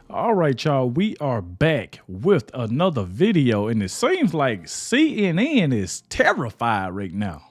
All right, y'all, we are back with another video, and it seems like CNN is terrified right now.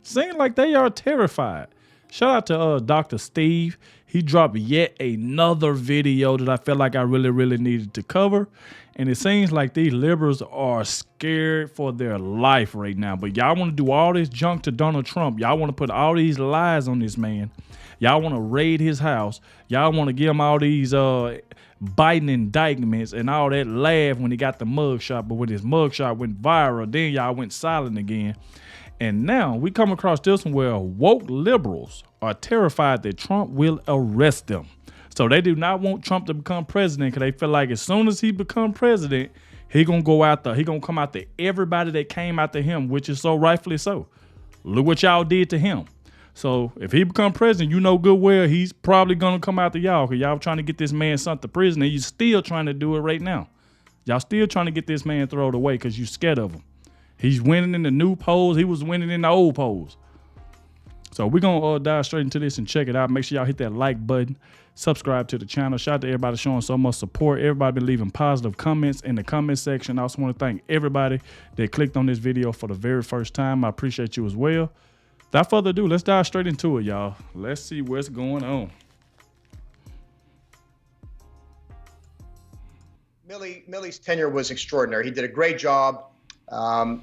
Seems like they are terrified. Shout out to Dr. Steve. He dropped yet another video that I felt like I really needed to cover. And it seems like these liberals are scared for their life right now. But y'all want to do all this junk to Donald Trump. Y'all want to put all these lies on this man. Y'all want to raid his house. Y'all want to give him all these Biden indictments and all that laugh when he got the mugshot. But when his mugshot went viral, then y'all went silent again. And now we come across this one where woke liberals are terrified that Trump will arrest them. So they do not want Trump to become president because they feel like as soon as he become president, he gonna come after everybody that came after him, which is so rightfully so. Look what y'all did to him. So if he become president, you know good well he's probably gonna come after y'all because y'all trying to get this man sent to prison, and you still trying to do it right now. Y'all still trying to get this man thrown away because you scared of him. He's winning in the new polls. He was winning in the old polls. So we're going to dive straight into this and check it out. Make sure y'all hit that like button. Subscribe to the channel. Shout out to everybody showing so much support. Everybody been leaving positive comments in the comment section. I also want to thank everybody that clicked on this video for the very first time. I appreciate you as well. Without further ado, let's dive straight into it, y'all. Let's see what's going on. Milley's tenure was extraordinary. He did a great job.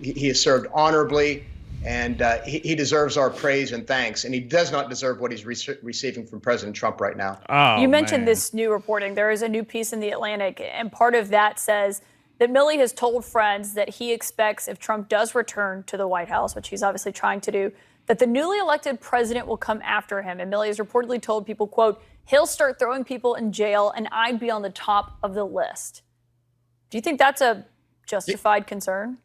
He has served honorably, and he deserves our praise and thanks. And he does not deserve what he's receiving from President Trump right now. Oh, you mentioned this new reporting. There is a new piece in The Atlantic, and part of that says that Milley has told friends that he expects if Trump does return to the White House, which he's obviously trying to do, that the newly elected president will come after him. And Milley has reportedly told people, quote, he'll start throwing people in jail and I'd be on the top of the list. Do you think that's a justified concern?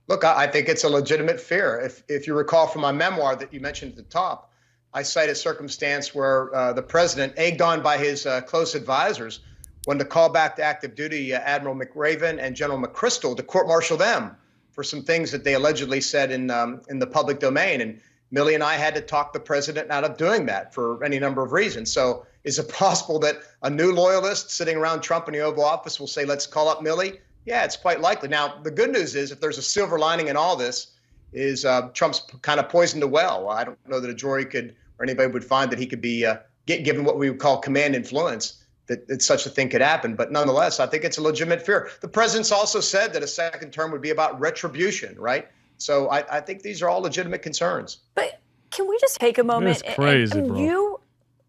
Look, I think it's a legitimate fear. If you recall from my memoir that you mentioned at the top, I cite a circumstance where the president, egged on by his close advisors, wanted to call back to active duty Admiral McRaven and General McChrystal to court-martial them for some things that they allegedly said in the public domain. And Milley and I had to talk the president out of doing that for any number of reasons. So is it possible that a new loyalist sitting around Trump in the Oval Office will say, let's call up Milley? Yeah, it's quite likely. Now, the good news is, if there's a silver lining in all this, is Trump's kind of poisoned the well. I don't know that a jury could, or anybody would find that he could be given what we would call command influence, that such a thing could happen. But nonetheless, I think it's a legitimate fear. The president's also said that a second term would be about retribution, right? So I think these are all legitimate concerns. But can we just take a moment? That's crazy, bro. You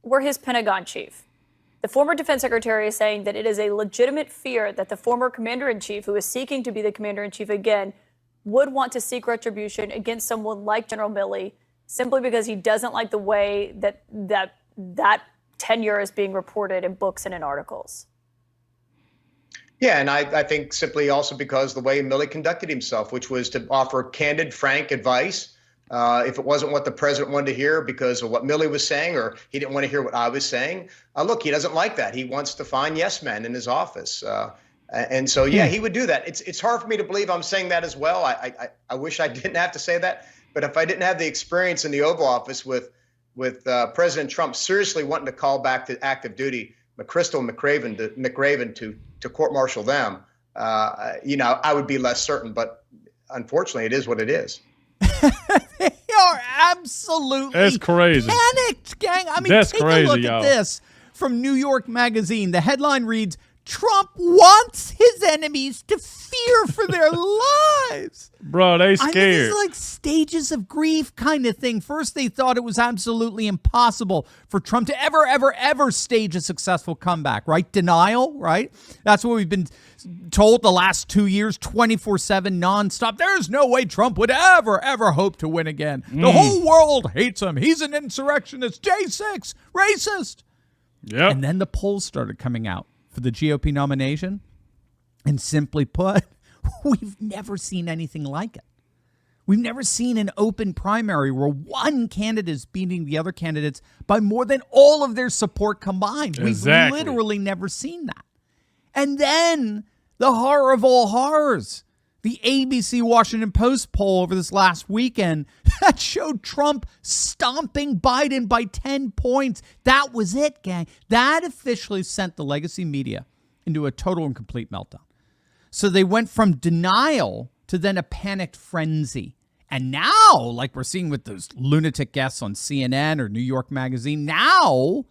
were his Pentagon chief. The former defense secretary is saying that it is a legitimate fear that the former commander-in-chief, who is seeking to be the commander-in-chief again, would want to seek retribution against someone like General Milley simply because he doesn't like the way that tenure is being reported in books and in articles. Yeah, and I think simply also because the way Milley conducted himself, which was to offer candid, frank advice. If it wasn't what the president wanted to hear because of what Milley was saying, or he didn't want to hear what I was saying, look, he doesn't like that. He wants to find yes men in his office. And so, yeah, he would do that. It's hard for me to believe I'm saying that as well. I wish I didn't have to say that. But if I didn't have the experience in the Oval Office with President Trump seriously wanting to call back to active duty McChrystal and McRaven to court-martial them, I would be less certain. But unfortunately, it is what it is. They are absolutely That's crazy. panicked, gang. I mean, That's take crazy, a look y'all. at this from New York Magazine. The headline reads, Trump wants his enemies to fear for their lives. Bro, they I mean, scared. this is like stages of grief kind of thing. First, they thought it was absolutely impossible for Trump to ever stage a successful comeback, right? Denial, right? That's what we've been told the last 2 years, 24/7, nonstop. There's no way Trump would ever hope to win again. The whole world hates him. He's an insurrectionist, J6, racist. Yep. And then the polls started coming out for the GOP nomination. And simply put, we've never seen anything like it. We've never seen an open primary where one candidate is beating the other candidates by more than all of their support combined. Exactly. We've literally never seen that. And then the horror of all horrors, The ABC Washington Post poll over this last weekend that showed Trump stomping Biden by 10 points. That was it, gang. That officially sent the legacy media into a total and complete meltdown. So they went from denial to then a panicked frenzy. And now, like we're seeing with those lunatic guests on CNN or New York Magazine, now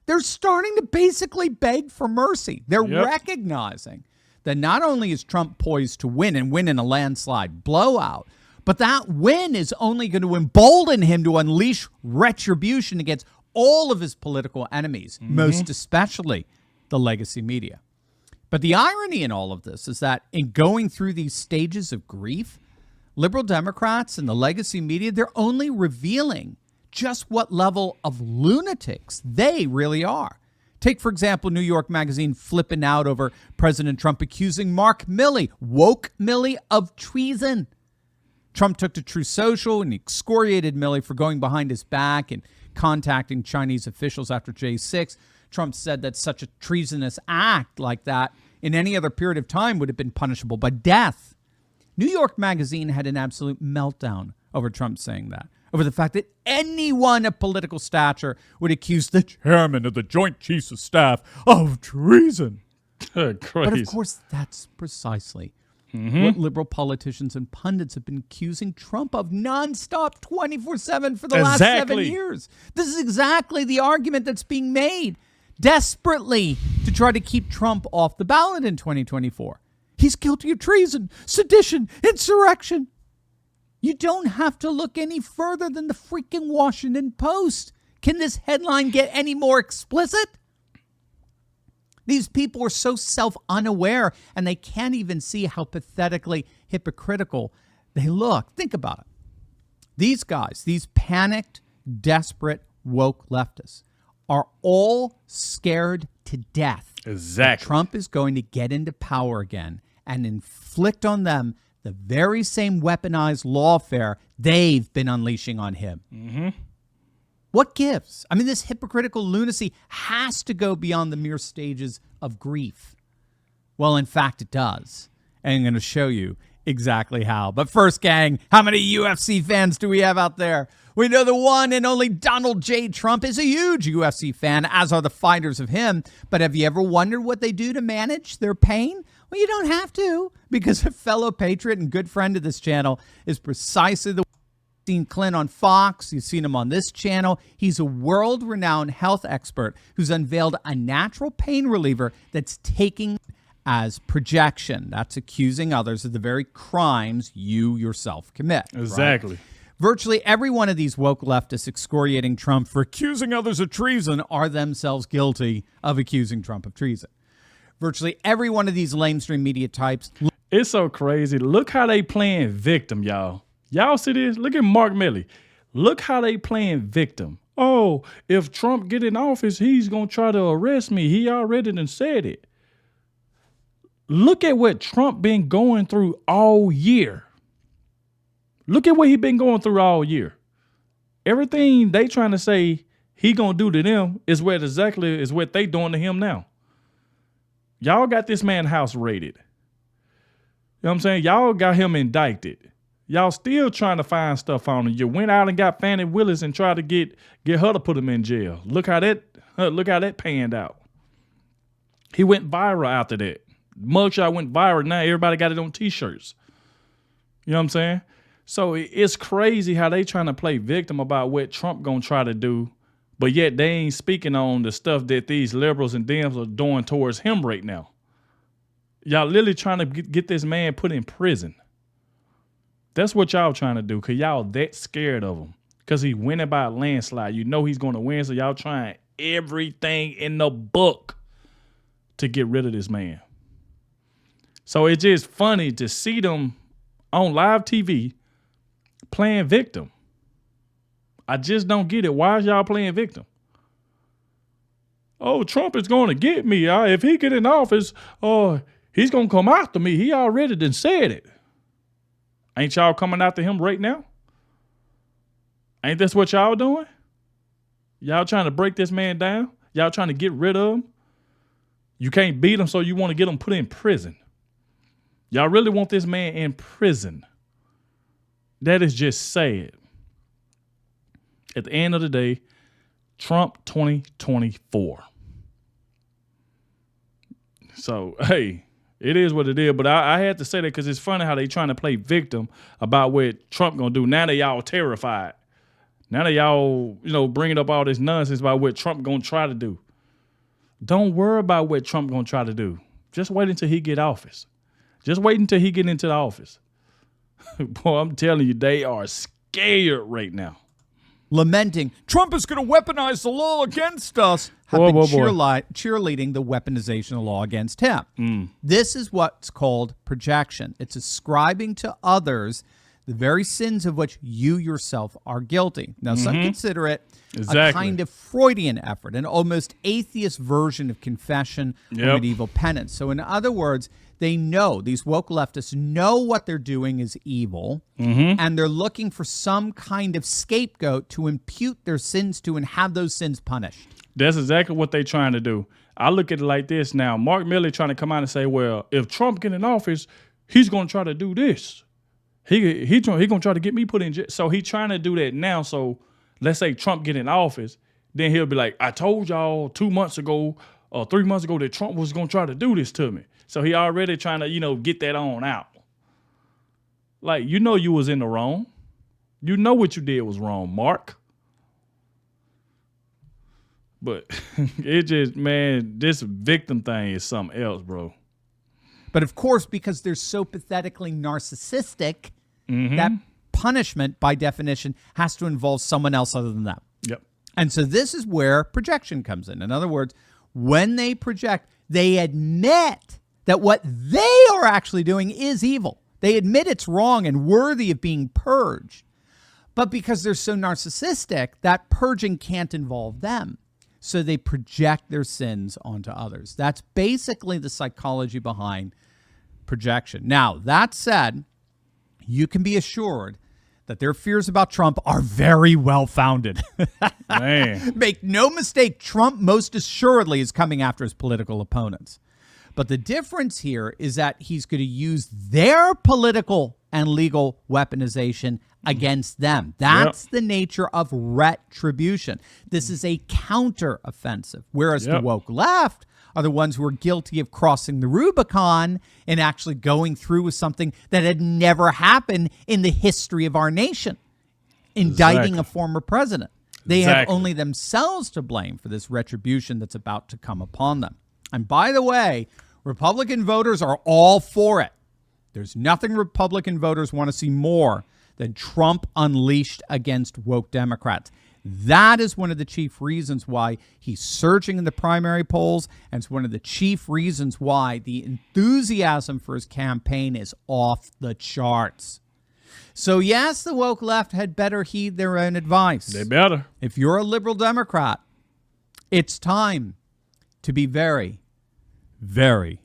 they're starting to basically beg for mercy. They're recognizing that not only is Trump poised to win and win in a landslide blowout, but that win is only going to embolden him to unleash retribution against all of his political enemies, most especially the legacy media. But the irony in all of this is that in going through these stages of grief, liberal Democrats and the legacy media, they're only revealing just what level of lunatics they really are. Take, for example, New York Magazine flipping out over President Trump accusing MILLEY, woke MILLEY, of treason. Trump took to Truth Social and excoriated MILLEY for going behind his back and contacting Chinese officials after J6. Trump said that such a treasonous act like that in any other period of time would have been punishable by death. New York Magazine had an absolute meltdown over Trump saying that, over the fact that anyone of political stature would accuse the chairman of the Joint Chiefs of Staff of treason. But of course, that's precisely what liberal politicians and pundits have been accusing Trump of nonstop 24/7 for the last 7 years. This is exactly the argument that's being made desperately to try to keep Trump off the ballot in 2024. He's guilty of treason, sedition, insurrection. You don't have to look any further than the freaking Washington Post. Can this headline get any more explicit? These people are so self-unaware, and they can't even see how pathetically hypocritical they look. Think about it. These guys, these panicked, desperate, woke leftists, are all scared to death. Exactly. Trump is going to get into power again and inflict on them the very same weaponized lawfare they've been unleashing on him. What gives? I mean, this hypocritical lunacy has to go beyond the mere stages of grief. Well, in fact, it does. And I'm going to show you exactly how. But first, gang, how many UFC fans do we have out there? We know the one and only Donald J. Trump is a huge UFC fan, as are the fighters of him. But have you ever wondered what they do to manage their pain? Well, you don't have to, because a fellow patriot and good friend of this channel is precisely the seen Clint on Fox. You've seen him on this channel. He's a world-renowned health expert who's unveiled a natural pain reliever that's taking as projection. That's accusing others of the very crimes you yourself commit. Exactly. Right? Virtually every one of these woke leftists excoriating Trump for accusing others of treason are themselves guilty of accusing Trump of treason. Virtually every one of these lamestream media types. It's so crazy. Look how they playing victim, y'all. Y'all see this? Look at Mark Milley. Look how they playing victim. Oh, if Trump get in office, he's going to try to arrest me. He already done said it. Look at what Trump been going through all year. Look at what he been going through all year. Everything they trying to say he going to do to them is what they doing to him now. Y'all got this man house raided. You know what I'm saying? Y'all got him indicted. Y'all still trying to find stuff on him. You went out and got Fannie Willis and tried to get her to put him in jail. Look how that panned out. He went viral after that. Mugshot went viral. Now everybody got it on T-shirts. You know what I'm saying? So it's crazy how they trying to play victim about what Trump gonna try to do, but yet they ain't speaking on the stuff that these liberals and Dems are doing towards him right now. Y'all literally trying to get this man put in prison. That's what y'all trying to do, because y'all that scared of him. Because he winning by a landslide. You know he's going to win, so y'all trying everything in the book to get rid of this man. So it's just funny to see them on live TV playing victim. I just don't get it. Why is y'all playing victim? Oh, Trump is going to get me. If he get in office, he's going to come after me. He already done said it. Ain't y'all coming after him right now? Ain't this what y'all doing? Y'all trying to break this man down? Y'all trying to get rid of him? You can't beat him, so you want to get him put in prison. Y'all really want this man in prison. That is just sad. At the end of the day, Trump 2024. So, hey, it is what it is. But I had to say that because it's funny how they trying to play victim about what Trump going to do. Now they all terrified. Now they all, bringing up all this nonsense about what Trump going to try to do. Don't worry about what Trump going to try to do. Just wait until he get office. Just wait until he get into the office. Boy, I'm telling you, they are scared right now. Lamenting, Trump is going to weaponize the law against us, have been cheerleading the weaponization of the law against him. This is what's called projection. It's ascribing to others the very sins of which you yourself are guilty. Now, some consider it a kind of Freudian effort, an almost atheist version of confession or medieval penance. So in other words, they know, these woke leftists know what they're doing is evil, and they're looking for some kind of scapegoat to impute their sins to and have those sins punished. That's exactly what they're trying to do. I look at it like this now. Mark Milley trying to come out and say, well, if Trump get in office, he's going to try to do this. He going to try to get me put in jail. So he trying to do that now. So let's say Trump get in office, then he'll be like, I told y'all 2 months ago or 3 months ago that Trump was going to try to do this to me. So he already trying to, get that on out. Like, you was in the wrong. You know what you did was wrong, Mark. But it just, man, this victim thing is something else, bro. But of course, because they're so pathetically narcissistic, that punishment, by definition, has to involve someone else other than them. Yep. And so this is where projection comes in. In other words, when they project, they admit that what they are actually doing is evil. They admit it's wrong and worthy of being purged. But because they're so narcissistic, that purging can't involve them. So they project their sins onto others. That's basically the psychology behind projection. Now, that said, you can be assured that their fears about Trump are very well-founded. Man. Make no mistake, Trump most assuredly is coming after his political opponents. But the difference here is that he's going to use their political and legal weaponization against them. That's the nature of retribution. This is a counter-offensive, whereas the woke left are the ones who are guilty of crossing the Rubicon and actually going through with something that had never happened in the history of our nation, indicting a former president. They have only themselves to blame for this retribution that's about to come upon them. And by the way, Republican voters are all for it. There's nothing Republican voters want to see more than Trump unleashed against woke Democrats. That is one of the chief reasons why he's surging in the primary polls, and it's one of the chief reasons why the enthusiasm for his campaign is off the charts. So yes, the woke left had better heed their own advice. They better. If you're a liberal Democrat, it's time to be very, very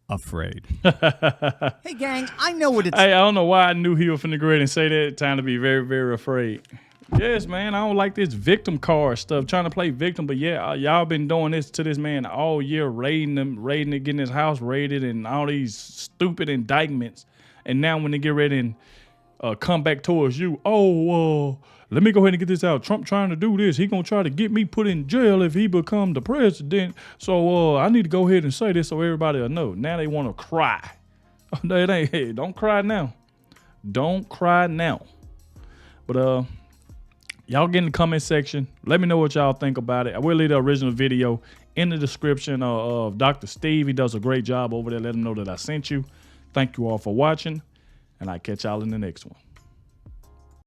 afraid. Hey, gang, I know what it's... Hey, I don't know why I knew he was finna go ahead and say that. Time to be very, very afraid. Yes, man, I don't like this victim card stuff, trying to play victim. But yeah, y'all been doing this to this man all year, raiding it, getting his house raided, and all these stupid indictments. And now when they get ready and come back towards you, let me go ahead and get this out. Trump trying to do this. He gonna try to get me put in jail if he become the president. So I need to go ahead and say this so everybody will know. Now they want to cry. No, it ain't. Hey, don't cry now. Don't cry now. But y'all get in the comment section. Let me know what y'all think about it. I will leave the original video in the description of Dr. Steve. He does a great job over there. Let him know that I sent you. Thank you all for watching, and I'll catch y'all in the next one.